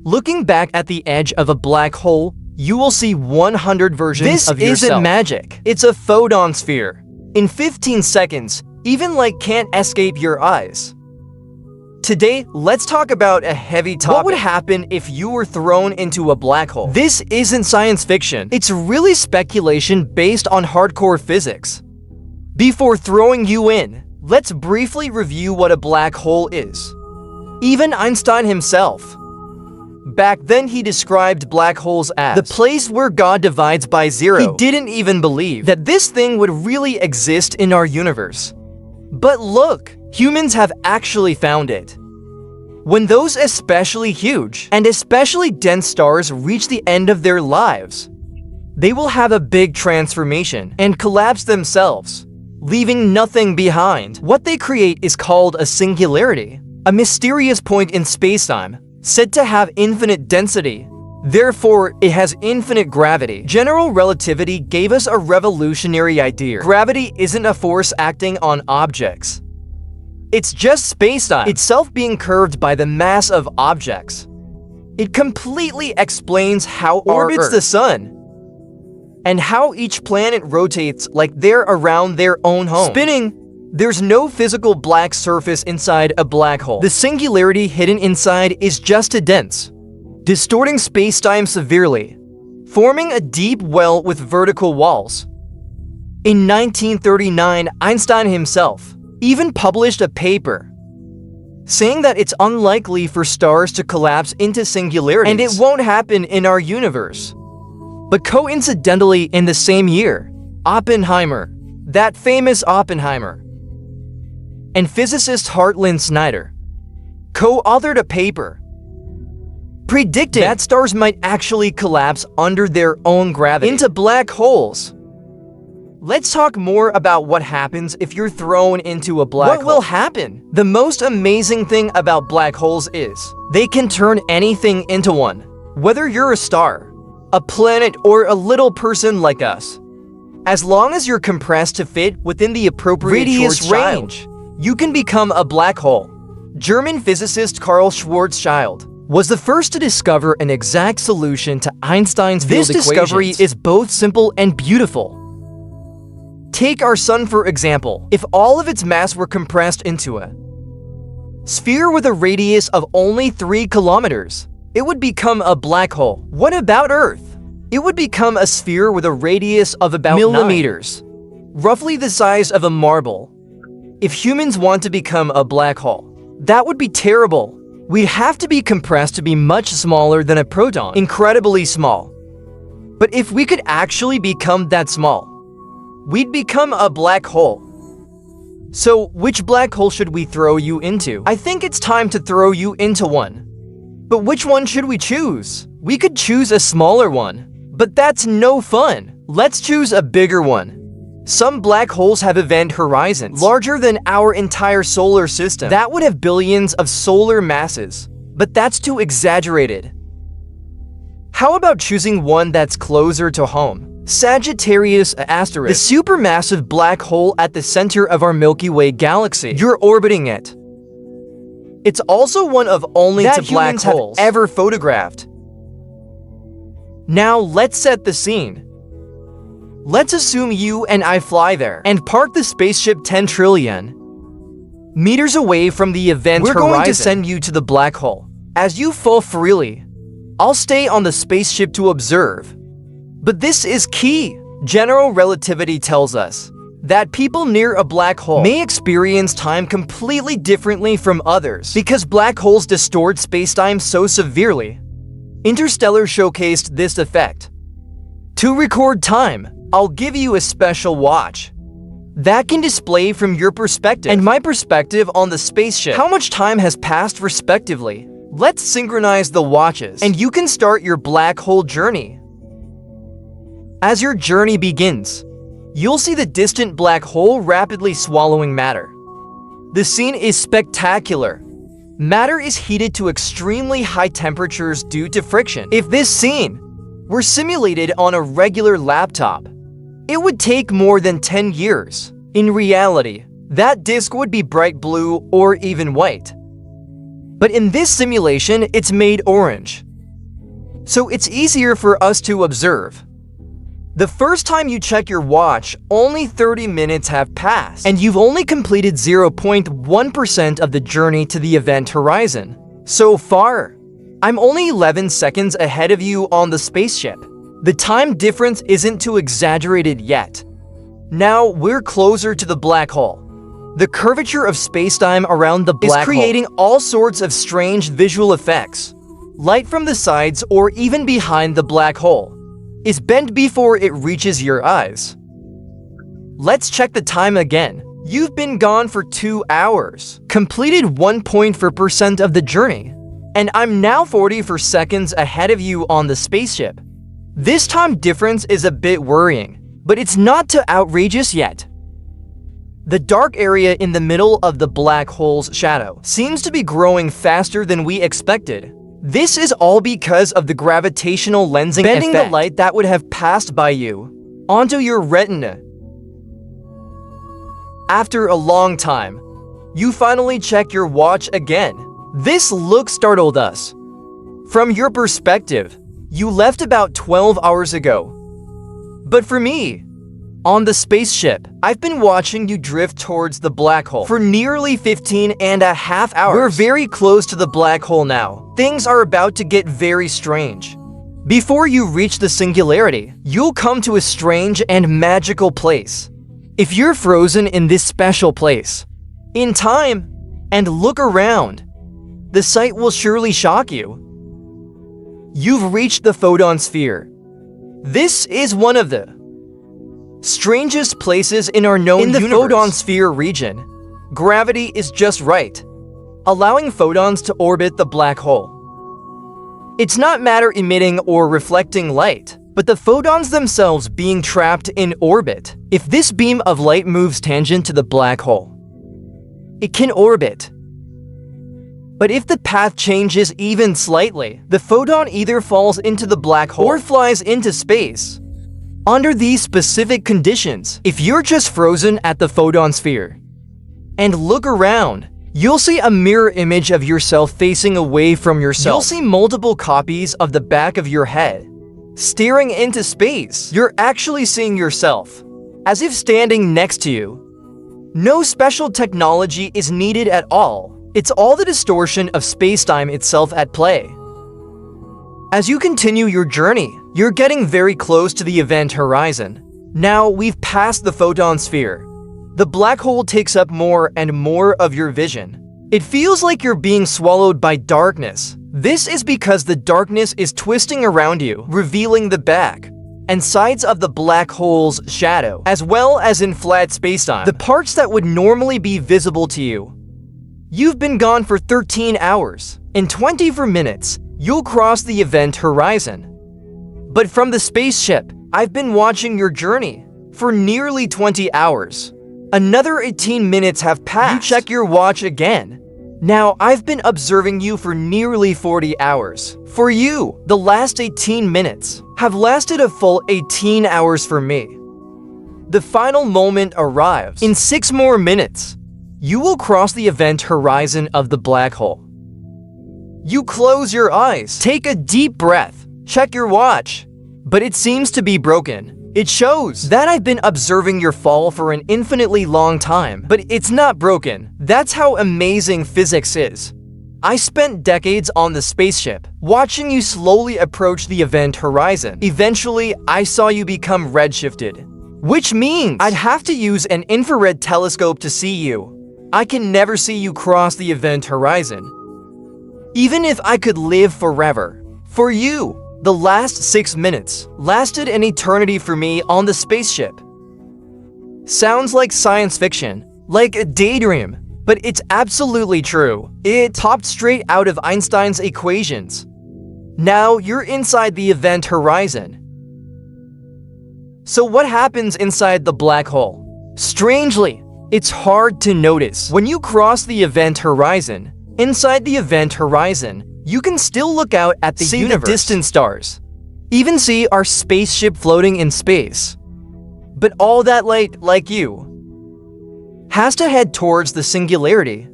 Looking back at the edge of a black hole, you will see 100 versions of yourself. This isn't magic. It's a photon sphere. In 15 seconds, even light can't escape your eyes. Today, let's talk about a heavy topic. What would happen if you were thrown into a black hole? This isn't science fiction. It's really speculation based on hardcore physics. Before throwing you in, let's briefly review what a black hole is. Even Einstein himself. Back then, he described black holes as the place where God divides by zero. He didn't even believe that this thing would really exist in our universe. But look, humans have actually found it. When those especially huge and especially dense stars reach the end of their lives, they will have a big transformation and collapse themselves, leaving nothing behind. What they create is called a singularity, a mysterious point in spacetime, said to have infinite density. Therefore, it has infinite gravity. General relativity gave us a revolutionary idea. Gravity isn't a force acting on objects. It's just spacetime itself being curved by the mass of objects. It completely explains how orbits the sun and how each planet rotates like they're around their own home. Spinning. There's no physical black surface inside a black hole. The singularity hidden inside is just too dense, distorting spacetime severely, forming a deep well with vertical walls. In 1939, Einstein himself even published a paper saying that it's unlikely for stars to collapse into singularities, and it won't happen in our universe. But coincidentally, in the same year, Oppenheimer, that famous Oppenheimer, and physicist Hartland Snyder co-authored a paper predicting that stars might actually collapse under their own gravity into black holes. Let's talk more about what happens if you're thrown into a black hole. What will happen? The most amazing thing about black holes is they can turn anything into one. Whether you're a star, a planet, or a little person like us. As long as you're compressed to fit within the appropriate radius range, you can become a black hole. German physicist Karl Schwarzschild was the first to discover an exact solution to Einstein's field equations. This discovery is both simple and beautiful. Take our sun for example. If all of its mass were compressed into a sphere with a radius of only 3 kilometers, it would become a black hole. What about Earth? It would become a sphere with a radius of about millimeters, roughly the size of a marble. If humans want to become a black hole, that would be terrible. We'd have to be compressed to be much smaller than a proton, incredibly small. But if we could actually become that small, we'd become a black hole. So, which black hole should we throw you into? I think it's time to throw you into one. But which one should we choose? We could choose a smaller one, but that's no fun. Let's choose a bigger one. Some black holes have event horizons larger than our entire solar system. That would have billions of solar masses, but that's too exaggerated. How about choosing one that's closer to home? Sagittarius Asterisks, the supermassive black hole at the center of our Milky Way galaxy. You're orbiting it. It's also one of only two black holes have ever photographed. Now let's set the scene. Let's assume you and I fly there and park the spaceship 10 trillion meters away from the event horizon. We're going to send you to the black hole. As you fall freely, I'll stay on the spaceship to observe. But this is key. General relativity tells us that people near a black hole may experience time completely differently from others because black holes distort spacetime so severely. Interstellar showcased this effect. To record time, I'll give you a special watch that can display from your perspective and my perspective on the spaceship how much time has passed respectively. Let's synchronize the watches and you can start your black hole journey. As your journey begins, you'll see the distant black hole rapidly swallowing matter. The scene is spectacular. Matter is heated to extremely high temperatures due to friction. If this scene were simulated on a regular laptop, it would take more than 10 years. In reality, that disk would be bright blue or even white. But in this simulation, it's made orange. so it's easier for us to observe. The first time you check your watch, only 30 minutes have passed, and you've only completed 0.1% of the journey to the event horizon. So far, I'm only 11 seconds ahead of you on the spaceship. The time difference isn't too exaggerated yet. Now we're closer to the black hole. The curvature of spacetime around the black hole is creating all sorts of strange visual effects. Light from the sides or even behind the black hole is bent before it reaches your eyes. Let's check the time again. You've been gone for 2 hours, completed 1.4% of the journey, and I'm now 44 seconds ahead of you on the spaceship. This time difference is a bit worrying, but it's not too outrageous yet. The dark area in the middle of the black hole's shadow seems to be growing faster than we expected. This is all because of the gravitational lensing bending effect, the light that would have passed by you onto your retina. After a long time, you finally check your watch again. This look startled us. From your perspective, you left about 12 hours ago. But for me, on the spaceship, I've been watching you drift towards the black hole for nearly 15.5 hours. We're very close to the black hole now. Things are about to get very strange. Before you reach the singularity, you'll come to a strange and magical place. If you're frozen in this special place, in time, and look around, the sight will surely shock you. You've reached the photon sphere. This is one of the strangest places in our known universe. In the photon sphere region, gravity is just right, allowing photons to orbit the black hole. It's not matter emitting or reflecting light, but the photons themselves being trapped in orbit. If this beam of light moves tangent to the black hole, it can orbit. But if the path changes even slightly, the photon either falls into the black hole or flies into space. Under these specific conditions, if you're just frozen at the photon sphere and look around, you'll see a mirror image of yourself facing away from yourself. You'll see multiple copies of the back of your head staring into space. You're actually seeing yourself as if standing next to you. No special technology is needed at all. It's all the distortion of spacetime itself at play. As you continue your journey, you're getting very close to the event horizon. Now we've passed the photon sphere. The black hole takes up more and more of your vision. It feels like you're being swallowed by darkness. This is because the darkness is twisting around you, revealing the back and sides of the black hole's shadow, as well as in flat spacetime, the parts that would normally be visible to you. You've been gone for 13 hours. In 24 minutes, you'll cross the event horizon. But from the spaceship, I've been watching your journey for nearly 20 hours. Another 18 minutes have passed. You check your watch again. Now, I've been observing you for nearly 40 hours. For you, the last 18 minutes have lasted a full 18 hours for me. The final moment arrives. In 6 more minutes, you will cross the event horizon of the black hole. You close your eyes, take a deep breath, check your watch, but it seems to be broken. It shows that I've been observing your fall for an infinitely long time, but it's not broken. That's how amazing physics is. I spent decades on the spaceship, watching you slowly approach the event horizon. Eventually, I saw you become redshifted, which means I'd have to use an infrared telescope to see you. I can never see you cross the event horizon. Even if I could live forever. For you, the last 6 minutes lasted an eternity for me on the spaceship. Sounds like science fiction, like a daydream, but it's absolutely true. It popped straight out of Einstein's equations. Now you're inside the event horizon. So what happens inside the black hole? Strangely, it's hard to notice. When you cross the event horizon, inside the event horizon, you can still look out at the universe, the distant stars, even see our spaceship floating in space. But all that light, like you, has to head towards the singularity.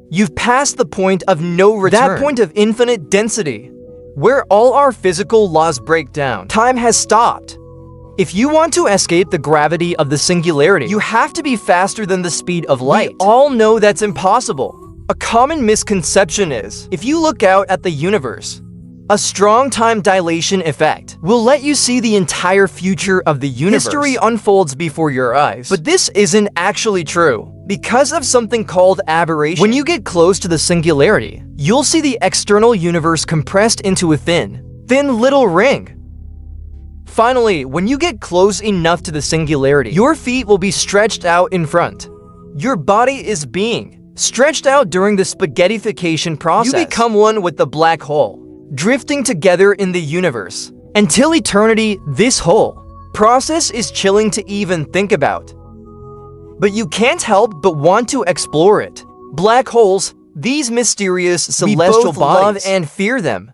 You've passed the point of no return. That point of infinite density, where all our physical laws break down. Time has stopped. If you want to escape the gravity of the singularity, you have to be faster than the speed of light. We all know that's impossible. A common misconception is, if you look out at the universe, a strong time dilation effect will let you see the entire future of the universe. History unfolds before your eyes. But this isn't actually true. Because of something called aberration, when you get close to the singularity, you'll see the external universe compressed into a thin little ring. Finally, when you get close enough to the singularity, your feet will be stretched out in front. Your body is being stretched out during the spaghettification process. You become one with the black hole, drifting together in the universe. Until eternity, this whole process is chilling to even think about. But you can't help but want to explore it. Black holes, these mysterious celestial bodies, we both love and fear them.